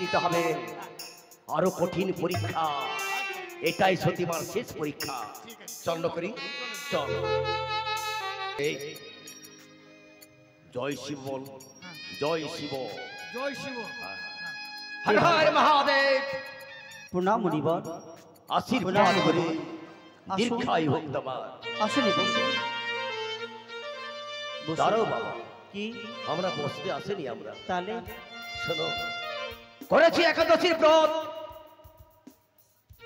দিতে হবে আরো কঠিন পরীক্ষা। এটাই সতীমার শেষ পরীক্ষা। চল করি, চল। এই জয় শিব বল, জয় শিব, জয় শিব। হর হর মহাদেব। প্রণাম মুনিবর, আশীর্বাদ করে দীর্ঘায়ু হোক তোমার। আসুন দাঁড়াও বাবা, কি আমরা বসতে আসেনি আমরা। তাহলে শোনো, করেছি একাদশীর ব্রত,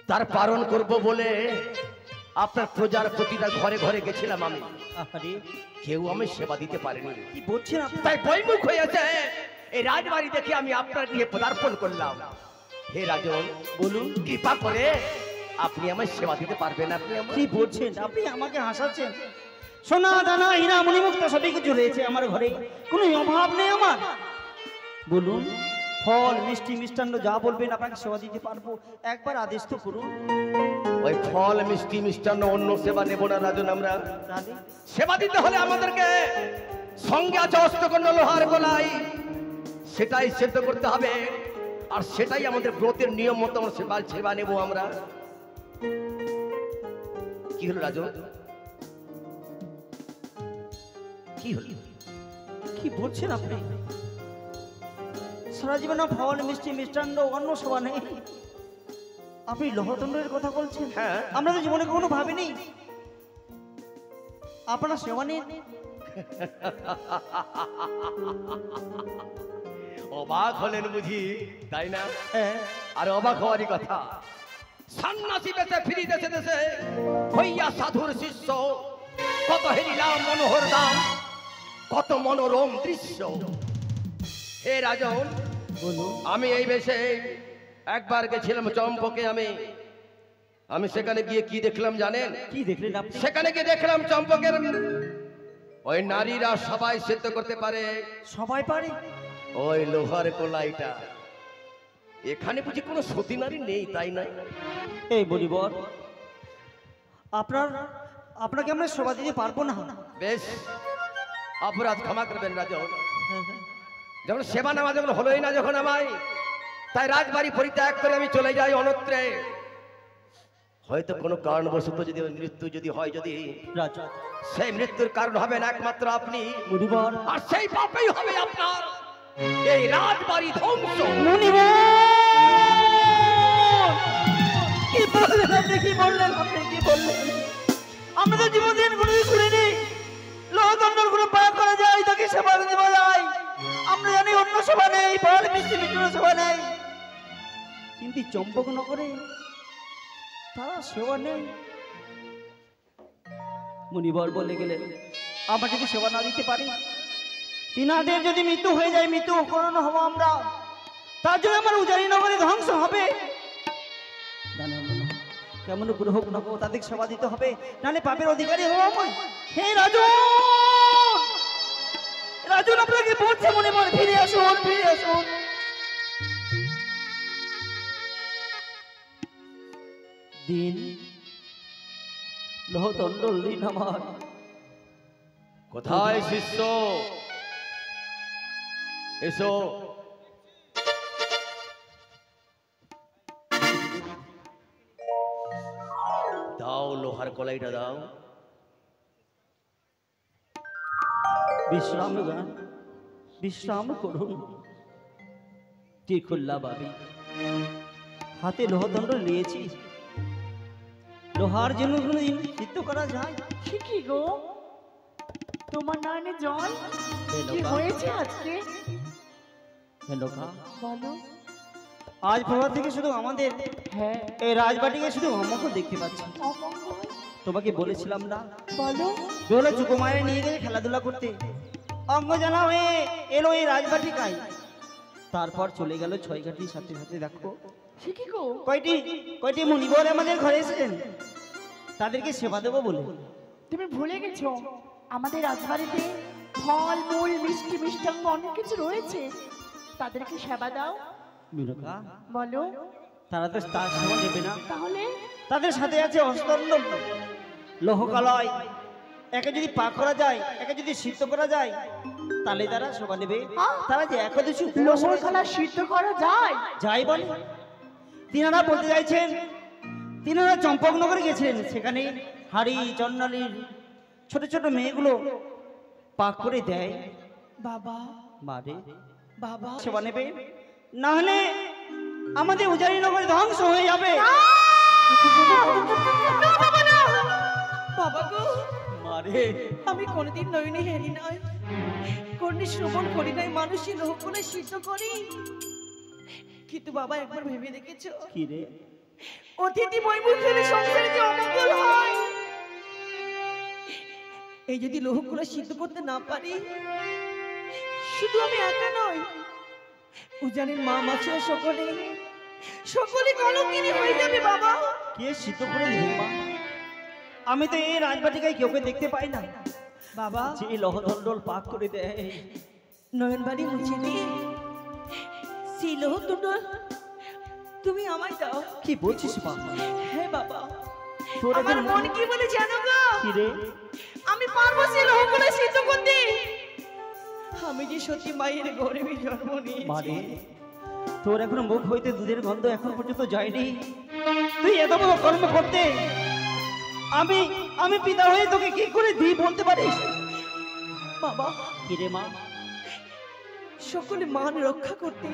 তার পালন করব বলে আপনার প্রজার প্রতিটা ঘরে ঘরে গেছিলাম আমি। আরে কেউ আমি সেবা দিতে পারেনি, কি বলছেন আপনি? তাই বইমুখ হয়েছে। এই রাজবাড়ি দেখে আমি আপনার নিয়ে পদার্পণ করলাম। হে রাজন, বলুন, কৃপা করে আপনি আমায় সেবা দিতে পারবেন? আপনি কি বলছেন? আপনি আমাকে হাসাচ্ছেন? সোনা দানা হীরা মণিমুক্তা সবই কিছু রয়েছে আমার ঘরে, কোনো অভাব নেই আমার। বলুন, ফল মিষ্টি মিষ্টান্ন যা বলবেন আপনাকে সেবা দিতে পারবো, একবার আদেশ তো করুন। ওই ফল মিষ্টি মিষ্টান্ন অন্য সেবা নেব না রাজন। আমরা তাহলে সেবা দিতে হলে আমাদেরকে সঙ্গে আছে অষ্টকর্ণ লোহার গলাই, সেটাই সেদ্ধ করতে হবে। আর সেটাই আমাদের ব্রতের নিয়ম মতো আমরা সেবা নেব আমরা। কি হলো রাজন, কি হলো? কি বলছেন আপনি? সারা জীবনে ফল মিষ্টি মিষ্টান্ন অন্য সেবা নেই, আপনি লহতণ্ডের কথা বলছেন? হ্যাঁ। আমরা তো জীবনে কখনো ভাবিনি আপনার সেবা নেই। অবাক হলেন বুঝি, তাই না? হ্যাঁ, আর অবাক হওয়ারই কথা। সন্ন্যাসী বেশে ফিরি দেশে দেশে হইয়া সাধুর শিষ্য, কত হেরিলাম মনোহর দাম, কত মনোরম দৃশ্য। হে রাজন, বলুন। আমি এই বেশে একবার গেছিলাম চম্পকে। আমি সেখানে গিয়ে কি দেখলাম জানেন? কি দেখলেন আপনি? সেখানে গিয়ে দেখলাম চম্পকের ওই নারীরা সবাই সেদ্ধ করতে পারে। সবাই পারে? ওই লোহার কলাইটা। এখানে বুঝি কোনো সতী নারী নেই, তাই না? এই বলিবর, আপনাকে আমরা সেবা দিতে পারবো না। বেশ, অপরাধ ক্ষমা করবেন রাজন। হ্যাঁ, হ্যাঁ। যখন সেবা নেওয়া যখন হলোই না যখন আমায়, তাই রাজবাড়ি পরিত্যাগ করে আমি চলে যাই অন্যত্রে। হয়তো কোনো কারণবশত যদি মৃত্যু যদি হয়, যদি রাজা, সেই মৃত্যুর কারণ হবেন একমাত্র আপনি, মুনিবর। আর সেই পাপেই হবে আপনার এই রাজবাড়ি ধ্বংস। মুনিবর, কি বললেন আপনি? কি বললেন আপনি? কি বললেন? আমরা তো জীবনদিন কোনো শুনিনি লোহদণ্ডর কোনো পাপ করা যায়, তাকে সেবা দেওয়া যায়। আমরা জানি অন্য সেবা নেই, ফল মিষ্টি মিষ্টান্ন সেবা নেই, কিন্তু চম্পকনগরে তারা সেবা নেই। মুনিবর বলে গেলেন, আমরা যদি সেবা না দিতে পারি, তিনাদের যদি মৃত্যু হয়ে যায়, মৃত্যু করানো হবো আমরা, তার জন্য আমার উজারি নগরে ধ্বংস হবে। কেমন করে হোক না, তাদের সেবা দিতে হবে, নাহলে পাপের অধিকারী হবো আমায়। হে রাজন, রাজন আপনাকে বলছে মুনিবর, ফিরে আসুন, ফিরে আসুন। দিন লোহদণ্ড দিন আমার। কোথায় শিষ্য? এসো। দাও লোহার কলাইটা দাও। বিশ্রাম গান, বিশ্রাম করুন। তীরখুল্লা বাবি, হাতে লোহদণ্ড নিয়েছি, লোহার জন্য কোনোদিন সিদ্ধ করা যায়? কি গো, তোমার নয়নে জল? কি হয়েছে আজকে? বলো। আজ প্রভাত থেকে শুধু আমাদের হ্যাঁ, এই রাজবাটিকে শুধু অমঙ্গল দেখতে পাচ্ছি। অমঙ্গল? তোমাকে বলেছিলাম না, বলো। বলে চুকুমারে নিয়ে গেছে খেলাধুলা করতে, অঙ্গ জানা হয়ে এলো এই রাজবাটিকায়, তারপর চলে গেল ছয়ঘাটির সাথে সাথে। দেখো সে কি গো, কয়টি মুনিবর আমাদের ঘরে এসেছেন, তাদেরকে সেবা দেবো বলে। তুমি ভুলে গেছো আমাদের রাজবাড়িতে ফল মূল মিষ্টি মিষ্টান্ন অনেক কিছু রয়েছে, তাদেরকে সেবা দাও। বিরকা, বলো। তারা তো তার সেবা দেবে না, তাহলে? তাদের সাথে আছে অস্তন্য লোহকালয়, একে যদি পাক করা যায়, একে যদি সিদ্ধ করা যায়, তালে তারা সভা নেবে, হ্যাঁ। তারা যে একাদশী লোহর খালা সিদ্ধ করা যায়? যাই বলে। তিনারা বলতে চাইছেন, তিনারা চম্পকনগরে গেছিলেন, সেখানে হাড়ি চন্নালির ছোট ছোট মেয়েগুলো পাক করে দেয়। বাবা মারে বাবা সেবা নেবে, না হলে আমাদের উজানি নগর ধ্বংস হয়ে যাবে। বাবা গো, মারে আমি কোনদিন নয়নে হেরি নাই, কোনদিন শ্রবণ করি নাই মানুষই লোহ করে সিদ্ধ করি। কিন্তু বাবা একবার ভেবে দেখেছো, কি রে? অতিথি বৈমুখের সংসারে যে অমঙ্গল হয়। এই যদি লোহগুলো সিদ্ধ করতে না পারি, শুধু আমি একা নয়, উজানের মা মাছেরা সকলে সকলে কলঙ্কিনী হয়ে যাবে বাবা। কে সিদ্ধ করে দিবে মা? আমি তো এই রাজবাটিকায় কেউকে দেখতে পাই না বাবা যে লহদণ্ডল পাক করে দেয়। নয়নবাড়ি মুছে দিয়ে সেই লোহ দুটো তুমি আমায় দাও। কি বলছিস মা? হ্যাঁ বাবা, তোর আমার এখন মন কি বলে জানো গো? কি রে? আমি পারবো সেই লোহগুলো সিদ্ধ করতে। আমি যে সত্যি মায়ের গর্ভে জন্ম মারে, নিয়েছি। তোর এখনো মুখ হইতে দুধের গন্ধ এখন পর্যন্ত যায়নি। তুই এত বড় কর্ম করতে আমি আমি পিতা হয়ে তোকে কি করে দিই বলতে পারিস? বাবা কি রে মা? সকলে মান রক্ষা করতে,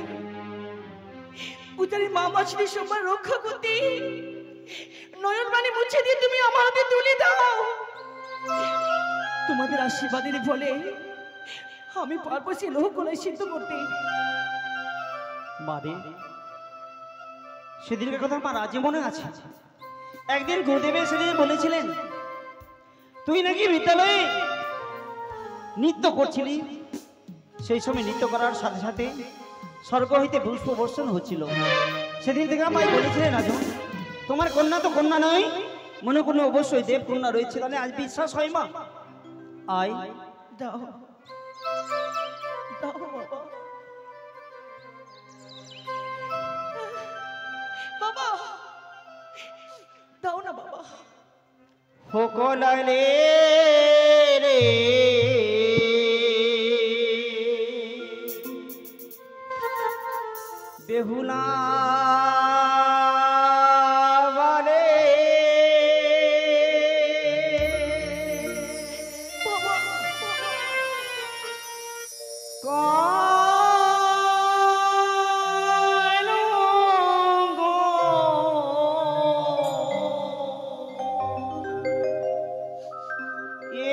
উজানি মা মাছলি সবার রক্ষা করতে নয়ন বাণী মুছে দিয়ে তুমি আমার হাতে তুলে দাও। তোমাদের আশীর্বাদের ফলে আমি পারবো সেই লোহগুলো সিদ্ধ করতে। মারে, সেদিনের কথা আমার আজই মনে আছে। একদিন গুরুদেব সেদিন বলেছিলেন তুই নাকি বিদ্যালয়ে নৃত্য করছিলি, সেই সময় নৃত্য করার সাথে সাথে স্বর্গ হইতে পুষ্প বর্ষণ হচ্ছিল। সেদিন থেকে আমায় বলেছিলেন আজ তোমার কন্যা তো কন্যা নয়, মনে কোনো অবশ্যই দেব কন্যা রয়েছে। তাহলে আজ বিশ্বাস হয় মা? আয় দাও দাও বাবা। বাবা দাও না বাবা। সকলে রে বেহুলা বলে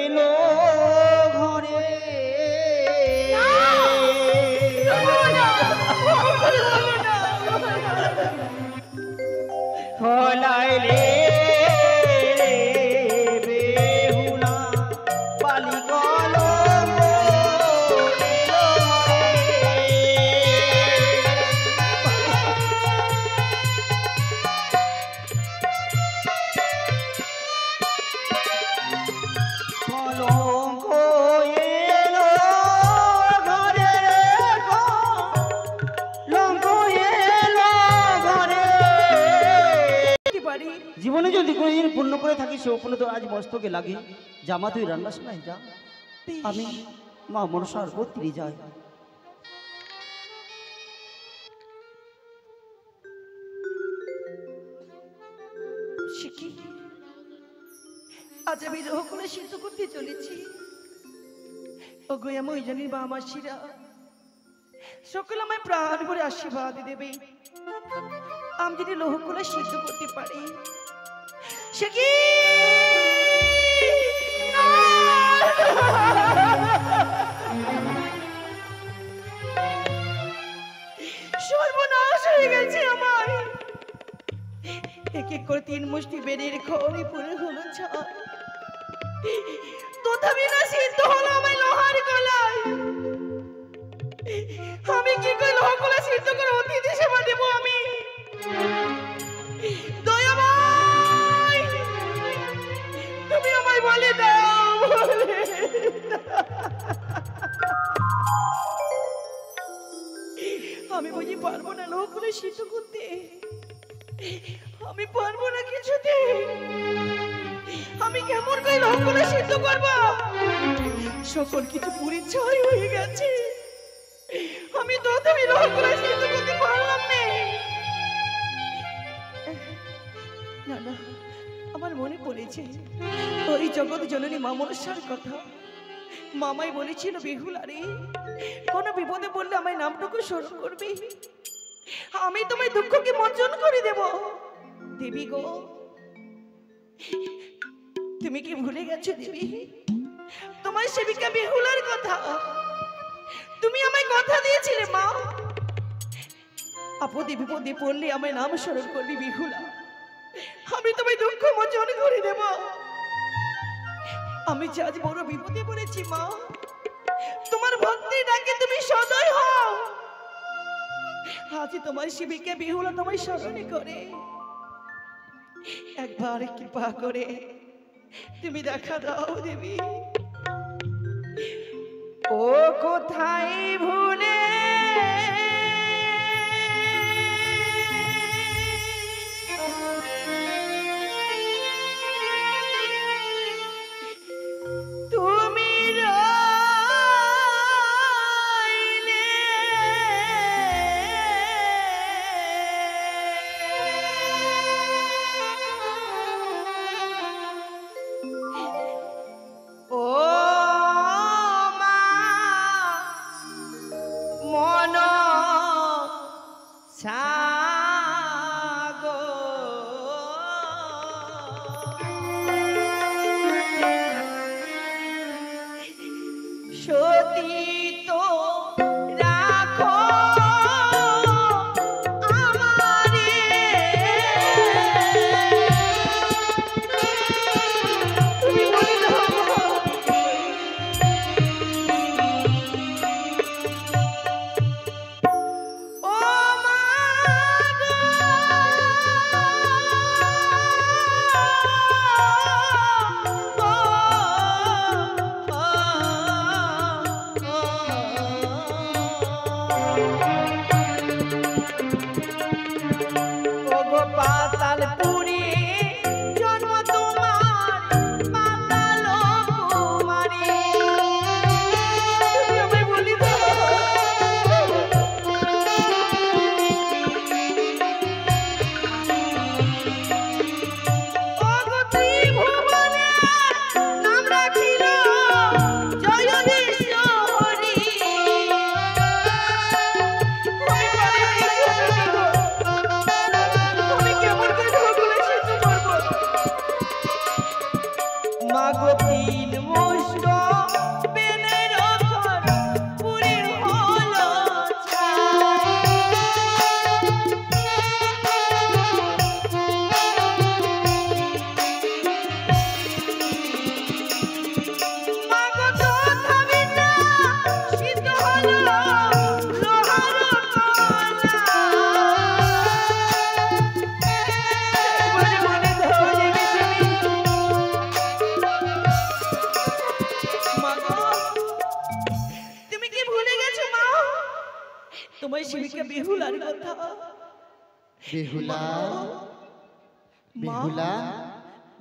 এলো ঘরে হলাইলে বেহুলা বালি কলম এলো কলঙ্ক এলো ঘরে, কলঙ্ক এলো ঘরে। জীবনে যদি কোনোদিন পূর্ণ করে থাকি সে পূর্ণ তো আজ মস্তকে লাগে। জামা তুই রান্না শোনাই যা, আমি মা মনসার বত্রি যাই। শিখি আজ আমি লোহগুলো সিদ্ধ করতে চলেছি। ওগো আমি জানি বা মাসিরা সকল আমায় প্রাণ ভরে আশীর্বাদ দেবে। আমি যদি লোহগুলো সিদ্ধ করতে পারি, শিখি সর্বনাশ হয়ে গেছে আমার। এক এক করে 3 মুষ্টি বেড়ের খড়ি পুরো হলো ছাই, তথাপি না সিদ্ধ হলো আমার লোহার গলায়। আমি কি করে লোহগুলো সিদ্ধ করে অতিথি সেবা দেবো আমি? দয়াময় তুমি আমায় বলে দাও, বলে আমি বুঝি পারবো না লোহগুলো সিদ্ধ করতে। আমি পারবো না কিছুতে। আমি কেমন করে লহগুলো সিদ্ধ করব? সকল কিছু পরিচয় হয়ে গেছে, আমি তো তুমি লহগুলো সিদ্ধ করতে পারলাম না। না, আমার মনে পড়েছে ওই জগৎ জননী মা মনসার কথা। মামাই বলেছিল, বেহুলা রে, কোনো বিপদে পড়লে আমার নামটুকু স্মরণ করবি, আমি তোমায় দুঃখকে মোচন করে দেব। দেবী গো, তুমি কি ভুলে গেছো দেবী তোমার সেবিকা বেহুলার কথা? তুমি আমায় কথা দিয়েছিলে মা, আপদে বিপদে পড়লে আমায় নাম স্মরণ করবি বেহুলা, আমি তোমায় দুঃখ মোচন করে দেব। আমি যে আজ বড় বিপদে পড়েছি মা, তোমার ভক্তি ডাকে তুমি সদয় হও। আজ তোমার শিবিকা বেহুলা তোমায় স্মরণে করে, একবার কৃপা করে তুমি দেখা দাও দেবী। ও কোথায় ভুলে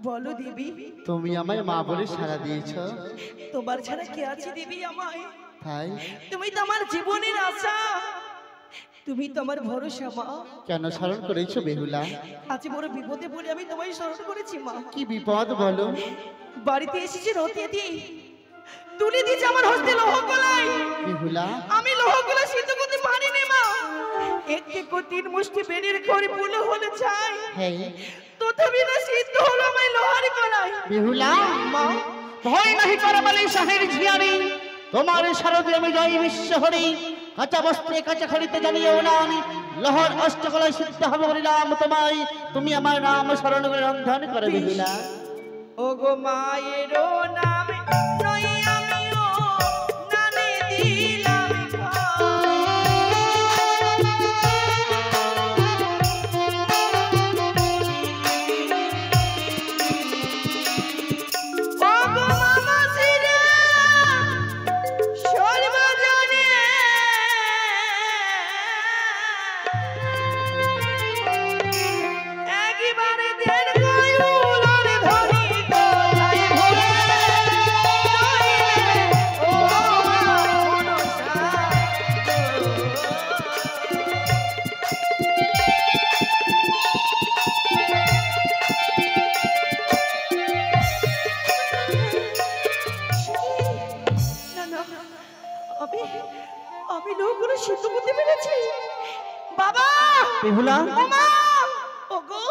বলো দেবী, তুমি আমায় মা বলে সাড়া দিয়েছ, তোমার ছাড়া কে আছে দেবী আমায়? তাই তুমি তো আমার জীবনের আশা, তুমি তো আমার ভরসা মা। কেন স্মরণ করেছো বেহুলা? আজ বড় বিপদে পড়ে আমি তোমায় স্মরণ করেছি মা। কি বিপদ বলো? বাড়িতে এসেছি রথে দিয়ে তুলে দিয়েছে আমার হস্তে লোহ কলাই। বেহুলা, আমি লোহ কলাই সিদ্ধ করতে পারিনি মা। একটু তিন মুষ্টি বেরিয়ে করে পুলো হলে চাই, হ্যাঁ তথাপি না সিদ্ধ হলো আমার লোহার কলাই। বেহুলা, মা ভয় নাহি করে বলে শাহের ঝিয়ারি, তোমার শারদে আমি জয় বিশ্বহরি। কাঁচা বস্ত্রে কাঁচা খড়িতে জানিও না, লোহার অষ্টকলায় সিদ্ধ হবে বলিলাম তোমায়, তুমি আমার নাম স্মরণ করে রন্ধন করে বেহুলা। ও গো মায়ের নামে নই আমিও নানে দিলাম একবারে দেড় গায়ুল ধরি গো বেহুলা ওমা ওগো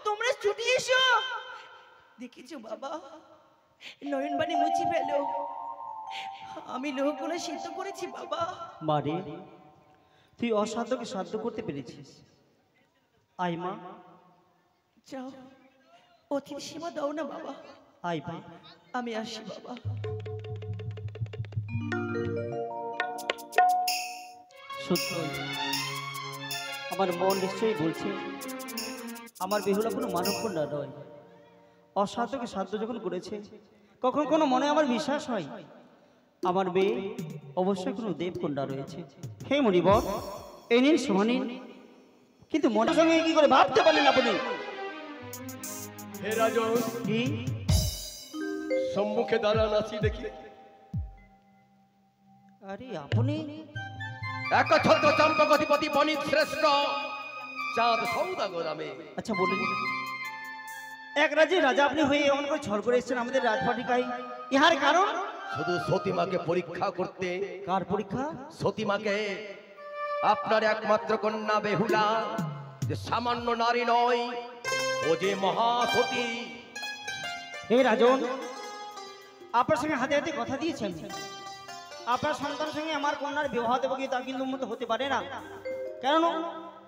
তোমরা ছুটি এসো দেখেছো বাবা নয়নবাণী মুছি ফেলো আমি লোহগুলো সিদ্ধ করেছি বাবা মারে তুই অসাধ্যকে সাধ্য করতে পেরেছিস আয় মা যাও অতিথি সেবা দাও না বাবা আয় মা আমি আসি বাবা সত্যি আমার মন নিশ্চয়ই বলছে আমার বেহুলা কোনো মানব কন্যা নয় অসাধ্যকে সাধ্য যখন করেছে কখন কোনো মনে আমার বিশ্বাস হয় আমার মেয়ে অবশ্যই কোনো দেবকন্যা রয়েছে হে মণিবর এই নিন সোহানি কিন্তু মনের সঙ্গে কি করে ভাবতে পারলেন আপনি হে রাজন কি সম্মুখে দাঁড়ান আছি দেখি আরে আপনি একচ্ছত্র চম্পকধিপতি বণিক শ্রেষ্ঠ চাঁদ সৌদাগর আমি। আচ্ছা বলুন এক রাজ্যে রাজা আপনি হয়ে এমন করে ছল করে এসেছেন আমাদের রাজবাটিকায় ইহার কারণ শুধু সতীমাকে পরীক্ষা করতে। কার পরীক্ষা সতীমাকে, আপনার একমাত্র কন্যা বেহুলা যে সামান্য নারী নয়, ও যে মহাসতী। হে রাজন আপনার সঙ্গে হাতে হাতে কথা দিয়েছেন আপনার সন্তানের সঙ্গে আমার কন্যার বিবাহ দেবো কি তা কিন্তু উন্মত হতে পারে না কারণ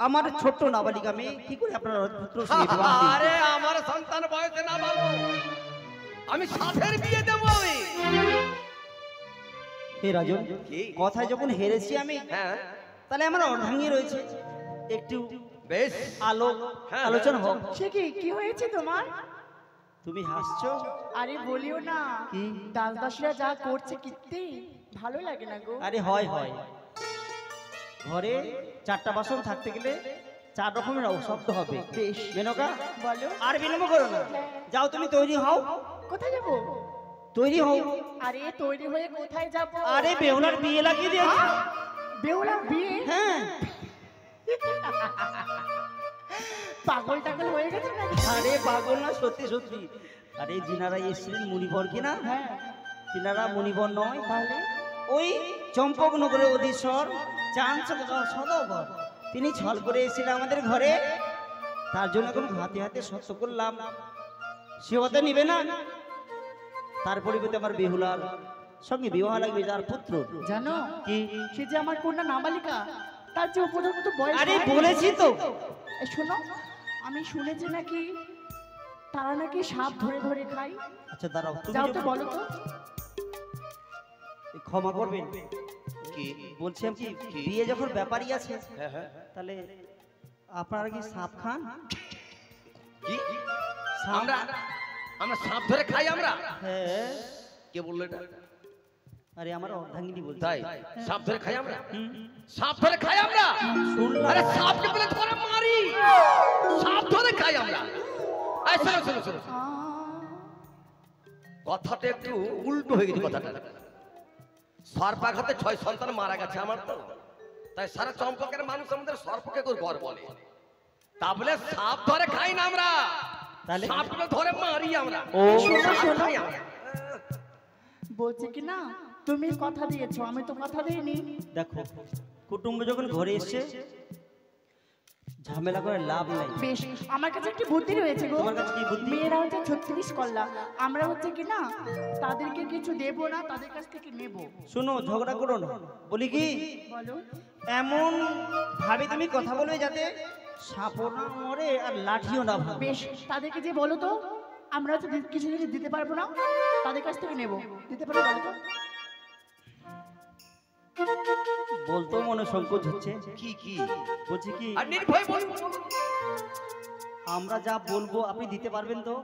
আমার ছোট্ট নাবালিকা মেয়ে কি করে আপনার পুত্র সঙ্গে বিবাহ দিই? আরে আমার সন্তান বয়সে না ভালো, আমি সাথের বিয়ে দেবো আমি। হে রাজন কি? কথায় যখন হেরেছি আমি হ্যাঁ তাহলে আমার অর্ধাঙ্গী রয়েছে একটু বেশ, হ্যাঁ, আলোচনা হোক সে কি হয়েছে তোমার? তুমি হাসছো আরে বলিও না, কি? দাস দাসীরা যা করছে কীর্তি ভালো লাগে না গো। আরে হয় হয় ঘরে চারটা বাসন থাকতে গেলে চার রকমের শব্দ হবে বেশ। মেনকা বলো আর বিলম্ব করো না যাও তুমি তৈরি হও কোথায় যাবো? তৈরি হও আরে তৈরি হয়ে কোথায় যাবো? আরে বেহুলার বিয়ে লাগিয়ে দিয়েছে বেহুলার বিয়ে? হ্যাঁ পাগল টাগল হয়ে গেছে নাকি? আরে পাগল না সত্যি সত্যি আরে যিনারা এসেছিলেন মণিবর কিনা হ্যাঁ তিনারা মণিবর নয় তাহলে ওই চম্পকনগরের অধীশ্বর চাঁদ সদাগর তিনি ছল করে এসেছিলেন আমাদের ঘরে তার জন্য এখন হাতে হাতে সত্য করলাম সে হতে নিবে না তার পরিবর্তে আমার বেহুলার সঙ্গে বিবাহ লাগবে যার পুত্র জানো কি সে যে আমার কন্যা নাবালিকা, তার যে উপযুক্ত বয়স আরে হয়নি। বলেছি তো এই শোনো, আমি শুনেছি নাকি তারা নাকি সাপ ধরে ধরে খায়। আচ্ছা দাঁড়াও তুমি যাও তো যখন- বলো তো। ক্ষমা করবেন কি? বলছিলাম কি বিয়ে যখন ব্যাপারই আছে হ্যাঁ হ্যাঁ, তাহলে আপনারা কি সাপ খান কি? সাপ? আমরা আমরা সাপ ধরে খাই আমরা? হ্যাঁ কে বললো এটা? আরে আমার অর্ধাঙ্গিনী বলছি তাই সাপ ধরে খাই আমরা? হুম, সাপ ধরে খাই আমরা? শুনলাম। আরে সাপকে বলে ধরে মারি, সাপ ধরে খাই আমরা। এই শোনো শোনো শোনো, কথাটা একটু উল্টো হয়ে গেছে কথাটা। সর্পাঘাতে 6 সন্তান মারা গেছে আমার তো, তাই সারা চম্পকের মানুষ আমাদের সর্পকে করে ঘর বলে। তা বলে সাপ ধরে খাই না আমরা, তাহলে? সাপকে ধরে মারি আমরা। ও। সাপ শোনো। খাই আমরা। বলছি কি না, তুমি কথা দিয়েছো, আমি তো কথা দিইনি। দেখো কুটুম্ব যখন ঘরে এসছে ঝামেলা করে লাভ নাই বেশ, আমার কাছে একটি বুদ্ধি রয়েছে গো। তোমার কাছে কি বুদ্ধি? মেয়েরা হচ্ছে 36 কল্লা, আমরা হচ্ছে কি না তাদেরকে কিছু দেবো না, তাদের কাছ থেকে নেব। শোনো ঝগড়া করো না বলি কি বলো। এমন ভাবে তুমি কথা বলবে যাতে সাপও না মরে আর লাঠিও না ভাবে বেশ, তাদেরকে যে বলো তো আমরা হচ্ছে কিছু জিনিস দিতে পারবো না, তাদের কাছ থেকে নেব। দিতে পারবো বলো তো? বলতেও মনে সংকোচ হচ্ছে কি কি? বলছি কি আর নির্ভয় বলবো। আমরা যা বলবো আপনি দিতে পারবেন তো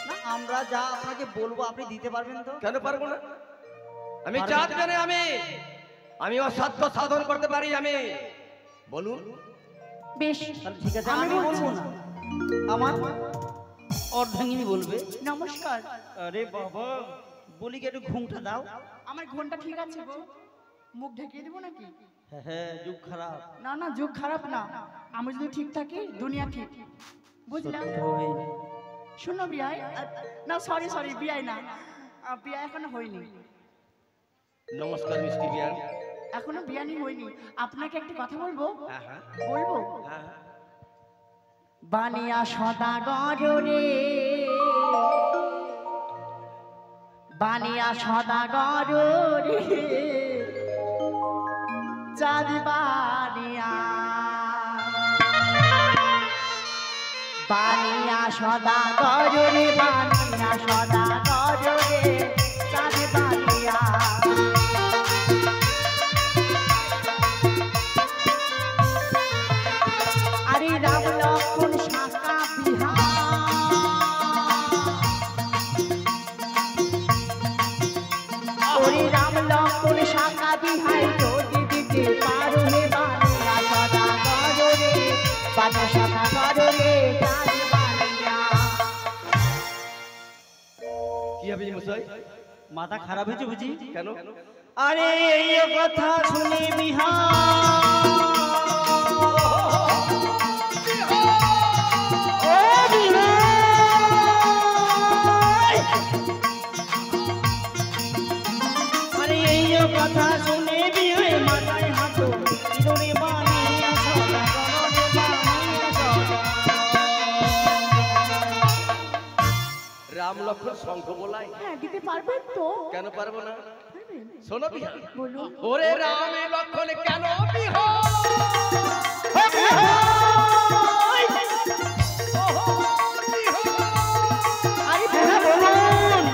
না আমরা যা আপনাকে বলবো আপনি দিতে পারবেন তো কেন পারবো না? আমি পারবেন। চাঁদ জানে, আমি অসাধ্য সাধন করতে পারি আমি। বলুন। বেশ, তাহলে ঠিক আছে আমি আমি বলছি। বলবো না আমার অর্ধাঙ্গিনী বলবে নমস্কার। আরে বাবা বলি কি একটু ঘুমটা দাও আমার ঘন্টা ঠিক আছে গো, মুখ ঢেকিয়ে দেবো নাকি? হ্যাঁ হ্যাঁ যুগ খারাপ না না, যুগ খারাপ না, আমি যদি ঠিক থাকি দুনিয়া ঠিক, বুঝলাম। ওই, শোনো বিয়াই, না সরি সরি বিয়াই না, বিয়া এখনো হয়নি। নমস্কার মিষ্টি বিয়ান। এখনো বিয়ানি হয়নি। আপনাকে একটা কথা বলবো, হ্যাঁ হ্যাঁ বলবো। হ্যাঁ। বানিয়া সদাগর রে, বানিয়া সদাগর রে, চাঁদ বানিয়া, বানিয়া সদাগর রে, বানিয়া সদাগর রে, চাঁদ বানিয়া। আরে রাম লক্ষ্মণ শাখা বিহার, ওরে রাম লক্ষ্মণ শাখা বিহার, যদি দিতে পারো হে বানিয়া সদাগর রে, বানিয়া সদাগর রে, চাঁদ বানিয়া। কি হবে মশাই? মাথা খারাপ হয়েছে বুঝি? কেন? আরে এই কথা শুনে বিহার, ও বিহার, আরে এই কথা শুনে বিহার মাথায় হাত ইঁদুরে বানিয়া সদাগর রে, বানিয়া সদাগর। রাম লক্ষ্মণ শঙ্খ বলাই? হ্যাঁ, দিতে পারবেন তো? কেন পারবো না? পারবেন? শোনো বিহার, বলুন। ওরে রাম লক্ষ্মণ কেন বিহার? আরে হ্যাঁ, বলুন।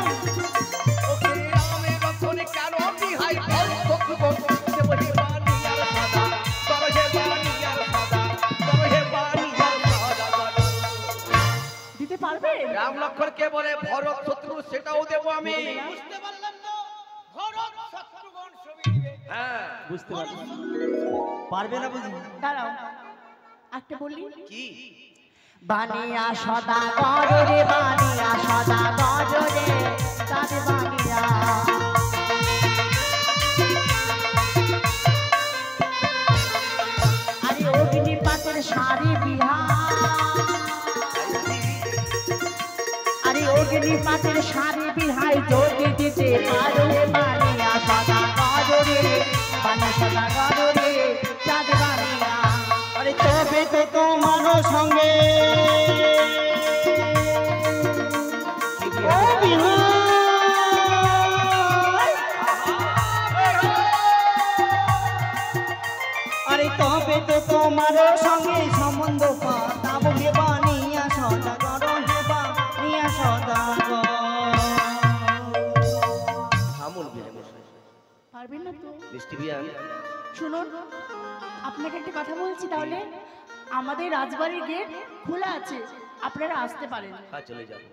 ওরে রাম লক্ষ্মণ কেন বিহার? ফল ভক্ত দেব হে বানিয়ার সাদা, তব হে বানিয়ার সাদা, তব হে বানিয়ার সাদা। দিতে পারবেন? রাম লক্ষ্মণ কে বলে ভরত শত্রু, সেটাও দেবো আমি। বুঝতে পারলাম তো, ভরত শত্রুঘ্ন ছবি দিবে। হ্যাঁ বুঝতে পারছি, পারবে না বুঝি? দাঁড়াও, একটা বলি। কি? বানিয়া সদাগর রে, বানিয়া সদাগর রে, চাঁদ বানিয়া। আরে অগ্নিপাতের শাড়ি বিহার, আরে অগ্নিপাতের শাড়ি বিহাই, যদি দিতে পারো হে বানিয়া সদাগর রে, বানিয়া সদাগর রে, চাঁদ বানিয়া। আরে তবে তো তোমার সঙ্গে ও বিহার, আরে তবে তো তোমার সঙ্গে সম্বন্ধ পাতাবো হে বানিয়া সদাগর হে বানিয়া সদাগর। থামুন বিহার মশাই। পারবেন না তো? মিষ্টি বিহার, শুনুন, আপনাকে একটা কথা বলছি তাহলে। আমাদের রাজবাড়ির গেট খোলা আছে, আপনারা আসতে পারেন। হ্যাঁ চলে যাবো,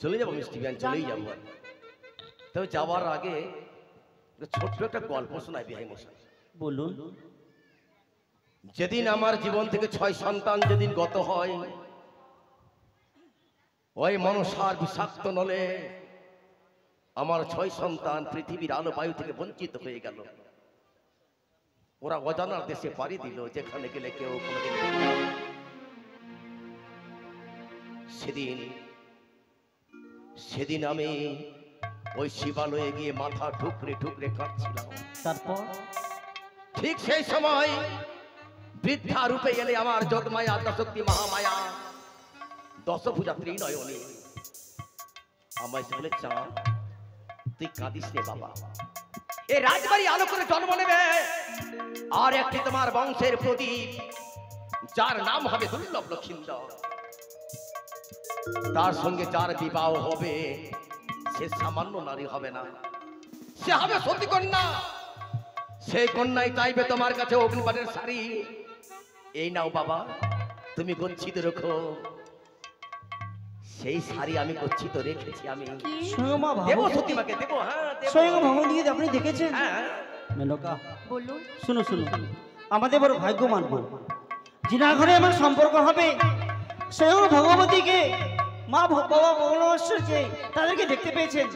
চলে যাবো মিষ্টি বিহার, চলেই যাবো। তবে যাওয়ার আগে একটা ছোট্ট একটা গল্প শোনায় বিহাই মশাই। বলুন। যেদিন আমার জীবন থেকে 6 সন্তান যেদিন গত হয়, ওই মনসার বিষাক্ত নলে আমার 6 সন্তান পৃথিবীর আলো বায়ু থেকে বঞ্চিত হয়ে গেল। ওরা অজানার দেশে পাড়ি দিল, যেখানে গেলে কেউ কোনোদিন দেখবে না। সেদিন আমি ওই শিবালয়ে গিয়ে মাথা ঠুকরে ঠুকরে কাঁদছিলাম। তারপর ঠিক সেই সময় বৃদ্ধা রূপে এলে আমার যোগমায়া আদ্যাশক্তি মহামায়া দশভুজা ত্রিনয়নী। আমায় বলে, চাঁদ তুই কাঁদিস রে বাবা, এ রাজবাড়ি আলো করে জন্ম নেবে আর একটি তোমার বংশের প্রদীপ, যার নাম হবে দুর্লভ লক্ষিন্দর। তার সঙ্গে যার বিবাহ হবে সে সামান্য নারী হবে না, সে হবে সতী কন্যা। সেই কন্যাই চাইবে তোমার কাছে অগ্নিপাতের শাড়ি। এই নাও বাবা, তুমি গচ্ছিত রেখো। সেই শাড়ি আমি গচ্ছিত রেখেছি, আমি স্বয়ং মা দেবো ভাবো, সতীমাকে, দেবো। হ্যাঁ দেবো। স্বয়ং ভগবতী আপনি দেখেছেন? হ্যাঁ মেনকা বলুন। শুনো শুনো, আমাদের বড় ভাগ্য মানবো, যিনার ঘরে আমার সম্পর্ক হবে স্বয়ং ভগবতীকে মা বাবা ভগবান তাদেরকে দেখতে পেয়েছেন,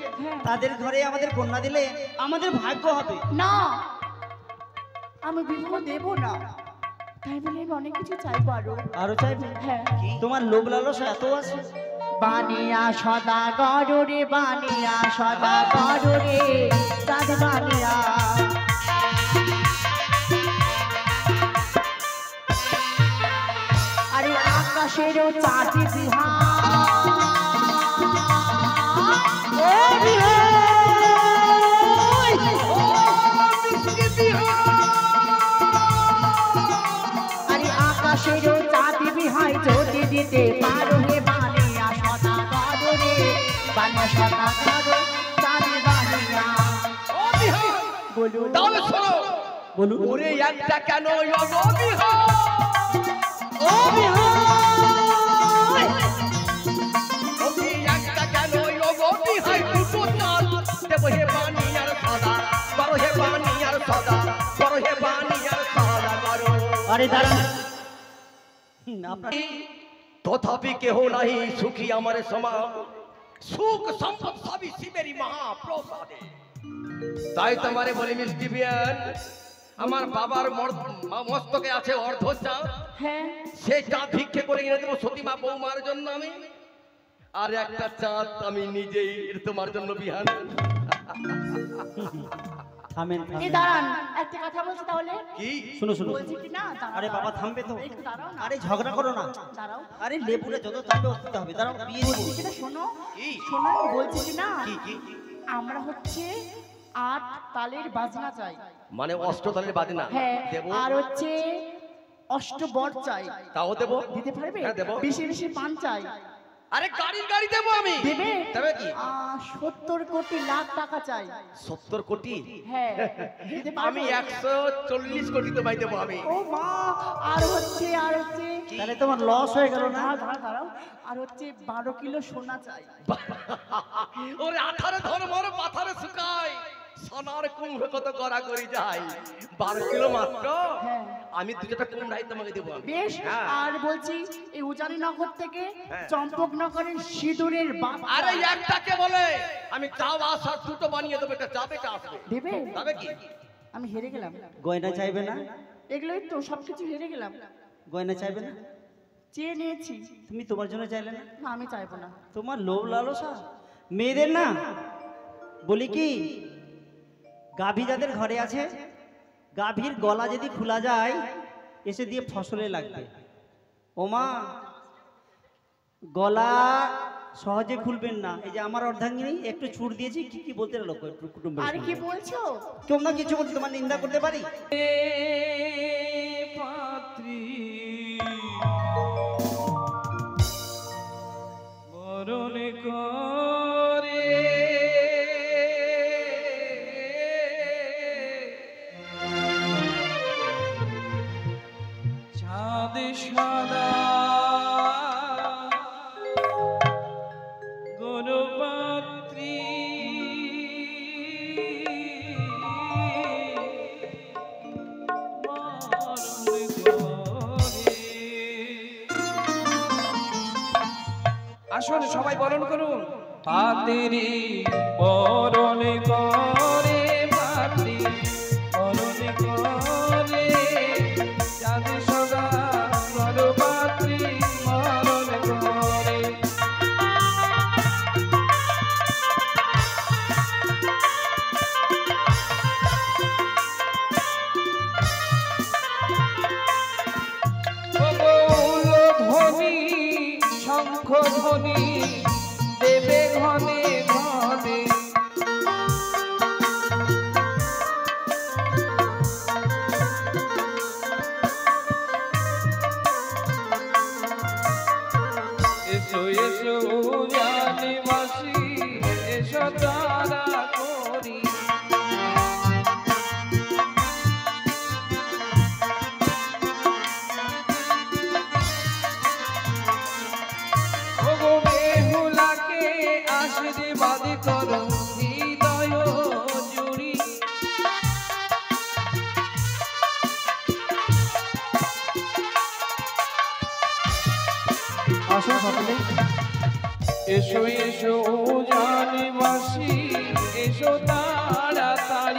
তাদের ঘরে আমাদের কন্যা দিলে আমাদের ভাগ্য হবে। না, আমি বিবাহ দেব না। তাই বলে আমি অনেক কিছু চাইবো আরো। আরো চাইবে? হ্যাঁ, তোমার লোভ লালসা এত আছে? বানিয়া সদা গরুরে বানিয়া সদা গরুরে চাঁদ বানিয়া আরে আকাশেরও চাঁদ আকাশেরও চাঁদ বিহাই জ্যোতি দিতে পারো হে বানিয়া সদা গরুরে বানিয়া সদা গরু চাঁদ বানিয়া বলুন তাহলে শোনো, বলুন। ওরে একটা কেন ওগো বিহার, ও বিহাই ওরে একটা কেন ওগো বিহার, দুটো চাঁদ দেব হে বানিয়ার সদা, করো হে বানিয়ার সদা, করো হে বানিয়ার সদা করো। আরে দাঁড়ান, আপনার তথাপি কেহ নাহি সুখী আমার সমা, সুখ সম্পদ সবই শিবেরই মহাপ্রসাদে। তাই তোমারে বলি মিষ্টি বিয়ান, আমার বাবার মস্তকে আছে অর্ধ চাঁদ, হ্যাঁ সে চাঁদ ভিক্ষে করে এনে দেবো সতীমা বৌমার জন্য আমি, আর একটা চাঁদ আমি নিজেই তোমার জন্য বিহান। থামেন এই থামেন। দাঁড়ান একটা কথা বলছি তাহলে কি শুনো শুনো বলছি কি না দাঁড়াও, আরে বাবা থামবে তো, একটু দাঁড়াও না আরে ঝগড়া করো না, দাঁড়াও আরে লেবুরে যত থামবে উঠতে হবে, দাঁড়াও বিয়ে দিব। বলছি কিনা শোনো কি? শোনো বলছি কি না কি কি আমরা হচ্ছে 8 তালের বাজনা চাই মানে অষ্টতালের বাজে না হ্যাঁ দেবো, আর হচ্ছে অষ্টবর চাই তাও দেবো, দিতে পারবে হ্যাঁ, দেবো। বেশি বেশি পান চাই আরে গাড়ি দেবো আমি, দেবে তবে কি 70 কোটি লাখ টাকা চাই 70 কোটি, হ্যাঁ দিতে আমি পারবে 140 কোটি তো পাই দেবো আমি। ও মা আর হচ্ছে তাহলে তোমার লস হয়ে গেল না? দাঁড়াও দাঁড়াও আর হচ্ছে 12 কিলো সোনা চাই ওরে আঠারে ধর্মর পাথারে শুকায়, সোনার কুমড়ো কত গড়া করি যায়, 12 কিলো মাত্র, হ্যাঁ। আমি দুটা কুমড়াই তোমাকে দেবো আমি। বেশ হ্যাঁ। আর বলছি এই উজানিনগর থেকে হ্যাঁ। চম্পকনগরের সিঁদুরের বাপ আরে একটাকে বলে আমি চাও আসার দুটো বানিয়ে দেবো, এটা যাবে এটা আসবে, দেবে তবে কি আমি হেরে গেলাম গয়না চাইবে না? এগুলোই তো সবকিছু হেরে গেলাম গয়না চাইবে না? চেয়ে নিয়েছি তুমি তোমার জন্য চাইলে না? না আমি চাইবো না তোমার লোভ লালসা মেয়েদের না, বলি কি গাভী যাদের ঘরে আছে, গাভীর গলা যদি খোলা যায় এসে দিয়ে ফসলে লাগবে। ওমা গলা সহজে খুলবেন না, এই যে আমার অর্ধাঙ্গিনী একটু ছুট দিয়েছি, কি কি বলতে লোক কুটুম্ব, আরে কি বলছো তোমরা কিছু বলছি, তোমার নিন্দা করতে পারি? মরণে করে চাঁদ সাদা গণপাত্রী মরণে করে। আসুন সবাই বরণ করুন। পাতিরি বরণ করে, পাতি বরণ করে, চাঁদ সদা গণপাত্রী মরণ করে। ধ্বনি শঙ্খ ধ্বনি দেবে ঘনে ঘনে, এসো এসো জানিবাসী, এসো তারা করি। ওগো বেহুলাকে আশীর্বাদ করো হৃদয় জুড়ি। আসুন সকলে। এসো এসো জানিবাসী, এসো তাড়াতাড়ি।